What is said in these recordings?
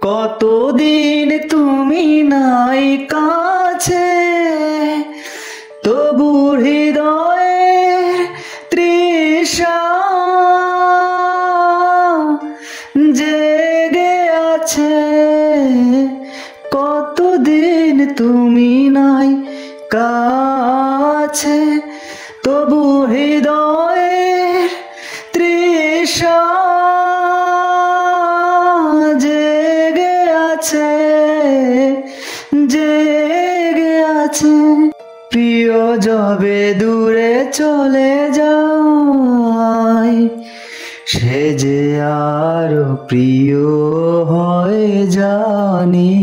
কতদিন তুমি নাই কাছে, তবু হৃদয়ে তৃষা জেগে আছে। কতদিন তুমি নাই কাছে, তবু হৃদয়ে তৃষা জেগে আছে, জেগে আছে। প্রিয় যবে দূরে চলে যায়, সে যে আরো প্রিয় হয় জানি।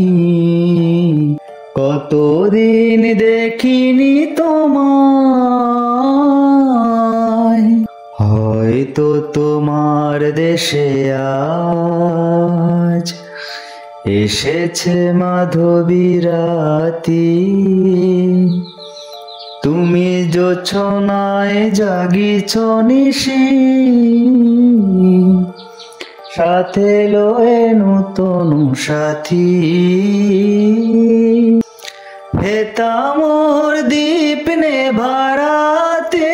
কতদিন দেখিনি তোমায়, হয়তো তোমার দেশে আজ এসেছে মাধবী রাতি। তুমি জোছনায় জাগিছ নিশি, সাথে লয়ে নূতন সাথী। হেতা মোর দীপ নেভারাতে,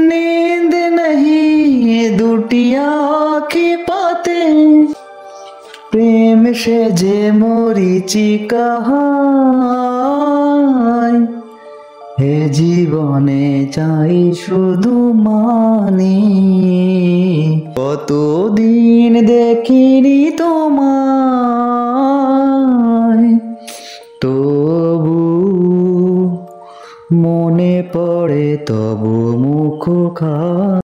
नींद नहीं দুটি আঁখি পাতে। প্রেম সে যে মরিচিকা হয়, হে জীবনে চাই শুধু মানি। কতদিন দেখিনি তোমায়, তবু মনে পড়ে তবু মুখ